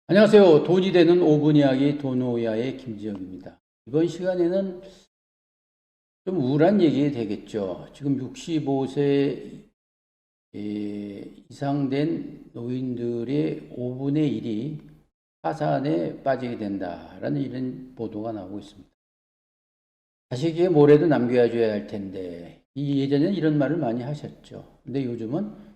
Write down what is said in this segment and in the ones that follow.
안녕하세요. 돈이 되는 5분 이야기 돈오야의 김지영입니다. 이번 시간에는 좀 우울한 얘기 되겠죠. 지금 65세 이상 된 노인들의 5분의 1이 파산에 빠지게 된다라는 이런 보도가 나오고 있습니다. 자식에게 뭐라도 남겨줘야 할 텐데, 예전에는 이런 말을 많이 하셨죠. 근데 요즘은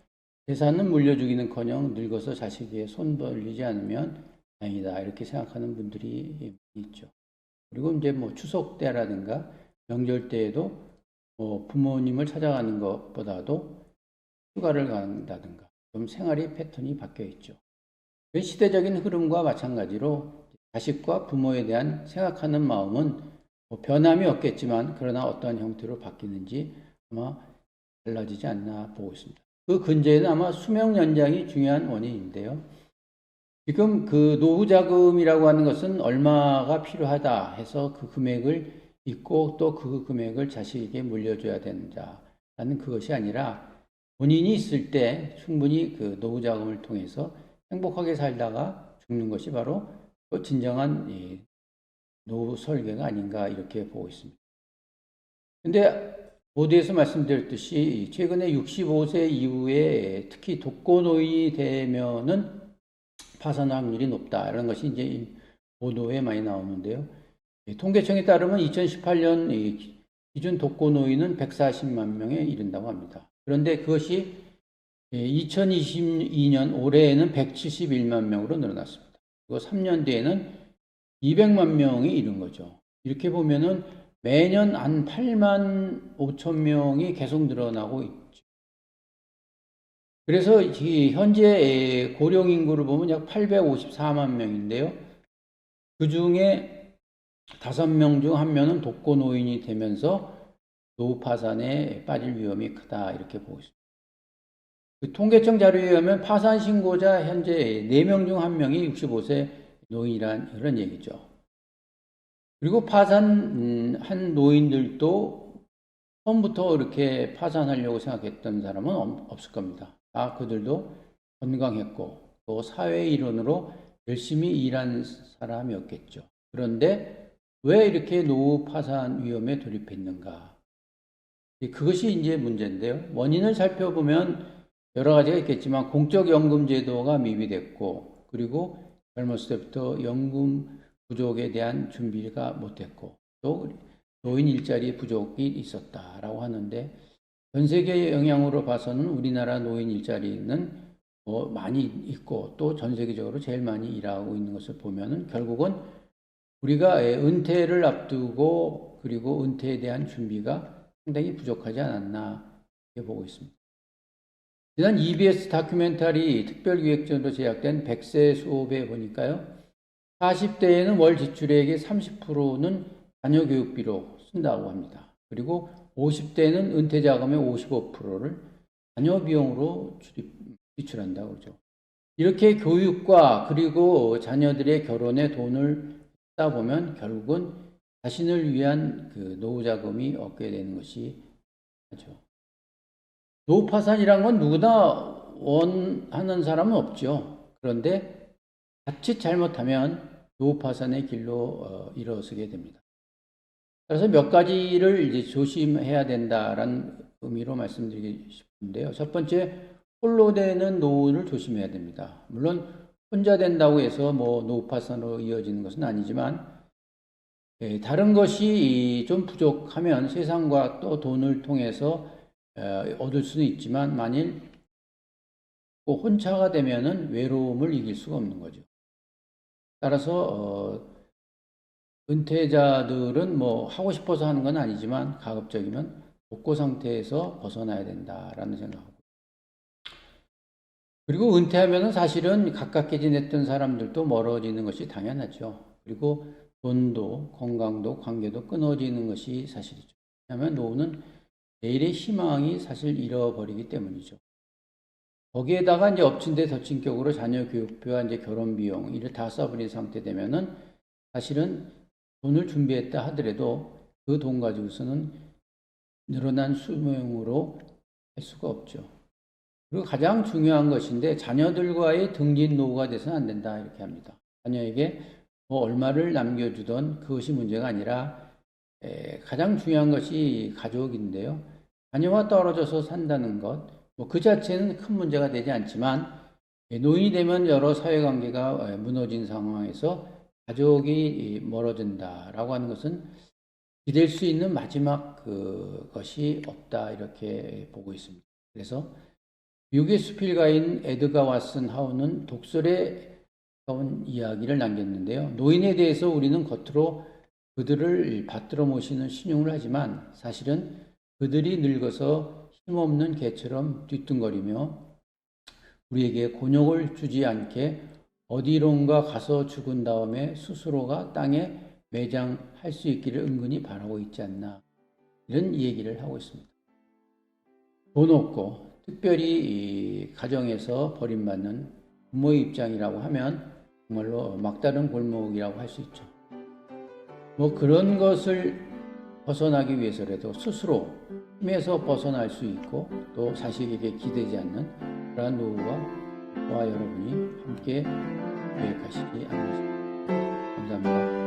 재산은 물려주기는커녕 늙어서 자식에게 손 벌리지 않으면 다행이다 이렇게 생각하는 분들이 있죠. 그리고 이제 뭐 추석 때라든가 명절 때에도 부모님을 찾아가는 것보다도 휴가를 간다든가 좀 생활의 패턴이 바뀌어 있죠. 그 시대적인 흐름과 마찬가지로 자식과 부모에 대한 생각하는 마음은 뭐 변함이 없겠지만 그러나 어떠한 형태로 바뀌는지 아마 달라지지 않나 보고 있습니다. 그 근저에는 아마 수명 연장이 중요한 원인인데요. 지금 그 노후 자금이라고 하는 것은 얼마가 필요하다 해서 그 금액을 잊고 또 그 금액을 자식에게 물려줘야 된다라는 그것이 아니라 본인이 있을 때 충분히 그 노후 자금을 통해서 행복하게 살다가 죽는 것이 바로 그 진정한 노후 설계가 아닌가 이렇게 보고 있습니다. 근데 보도에서 말씀드렸듯이 최근에 65세 이후에 특히 독거노인이 되면은 파산 확률이 높다. 이런 것이 이제 보도에 많이 나오는데요. 통계청에 따르면 2018년 기준 독거노인은 140만 명에 이른다고 합니다. 그런데 그것이 2022년 올해에는 171만 명으로 늘어났습니다. 그리고 3년 뒤에는 200만 명이 이른 거죠. 이렇게 보면은 매년 한 8만 5천 명이 계속 늘어나고 있죠. 그래서 현재 고령 인구를 보면 약 854만 명인데요. 그 중에 5명 중 1명은 독거노인이 되면서 노후 파산에 빠질 위험이 크다 이렇게 보고 있습니다. 그 통계청 자료에 의하면 파산 신고자 현재 4명 중 1명이 65세 노인이란 그런 얘기죠. 그리고 파산한 노인들도 처음부터 이렇게 파산하려고 생각했던 사람은 없을 겁니다. 그들도 건강했고 또 사회 일원으로 열심히 일한 사람이었겠죠. 그런데 왜 이렇게 노후 파산 위험에 돌입했는가? 그것이 이제 문제인데요. 원인을 살펴보면 여러 가지가 있겠지만 공적연금 제도가 미비됐고 그리고 젊었을 때부터 연금 부족에 대한 준비가 못했고 또 노인 일자리 부족이 있었다라고 하는데 전 세계 영향으로 봐서는 우리나라 노인 일자리는 많이 있고 또 전 세계적으로 제일 많이 일하고 있는 것을 보면은 결국은 우리가 은퇴를 앞두고 그리고 은퇴에 대한 준비가 상당히 부족하지 않았나 이렇게 보고 있습니다. 지난 EBS 다큐멘터리 특별기획전으로 제작된 100세 수업에 보니까요. 40대에는 월 지출액의 30%는 자녀 교육비로 쓴다고 합니다. 그리고 50대는 은퇴 자금의 55%를 자녀 비용으로 지출한다고 그러죠. 이렇게 교육과 그리고 자녀들의 결혼에 돈을 쓰다 보면 결국은 자신을 위한 그 노후 자금이 얻게 되는 것이 하죠. 노후 파산이란 건 누구나 원하는 사람은 없죠. 그런데 자칫 잘못하면 노후 파산의 길로 일어서게 됩니다. 그래서 몇 가지를 이제 조심해야 된다라는 의미로 말씀드리고 싶은데요. 첫 번째, 홀로 되는 노후를 조심해야 됩니다. 물론 혼자 된다고 해서 뭐 노후 파산으로 이어지는 것은 아니지만 다른 것이 좀 부족하면 세상과 또 돈을 통해서 얻을 수는 있지만 만일 혼자가 되면은 외로움을 이길 수가 없는 거죠. 따라서 은퇴자들은 뭐 하고 싶어서 하는 건 아니지만 가급적이면 복고 상태에서 벗어나야 된다라는 생각하고 그리고 은퇴하면은 사실은 가깝게 지냈던 사람들도 멀어지는 것이 당연하죠. 그리고 돈도 건강도 관계도 끊어지는 것이 사실이죠. 왜냐하면 노후는 내일의 희망이 사실 잃어버리기 때문이죠. 거기에다가 이제 엎친 데 덮친 격으로 자녀 교육비와 이제 결혼 비용 이를 다 써버린 상태 되면은 사실은 돈을 준비했다 하더라도 그 돈 가지고서는 늘어난 수명으로 할 수가 없죠. 그리고 가장 중요한 것인데 자녀들과의 등진 노후가 돼서는 안 된다 이렇게 합니다. 자녀에게 뭐 얼마를 남겨주던 그것이 문제가 아니라 가장 중요한 것이 가족인데요. 자녀와 떨어져서 산다는 것, 뭐 그 자체는 큰 문제가 되지 않지만 노인이 되면 여러 사회관계가 무너진 상황에서 가족이 멀어진다라고 하는 것은 기댈 수 있는 마지막 그것이 없다 이렇게 보고 있습니다. 그래서 미국의 수필가인 에드가 왓슨 하우는 독설에 가까운 이야기를 남겼는데요. 노인에 대해서 우리는 겉으로 그들을 받들어 모시는 신용을 하지만 사실은 그들이 늙어서 힘없는 개처럼 뒤뚱거리며 우리에게 곤욕을 주지 않게 어디론가 가서 죽은 다음에 스스로가 땅에 매장할 수 있기를 은근히 바라고 있지 않나 이런 얘기를 하고 있습니다. 돈 없고 특별히 이 가정에서 버림받는 부모의 입장이라고 하면 정말로 막다른 골목이라고 할 수 있죠. 뭐 그런 것을 벗어나기 위해서라도 스스로 힘에서 벗어날 수 있고 또 자식에게 기대지 않는 그러한 노후와 저와 여러분이 함께 계획하시기 바랍니다. 감사합니다.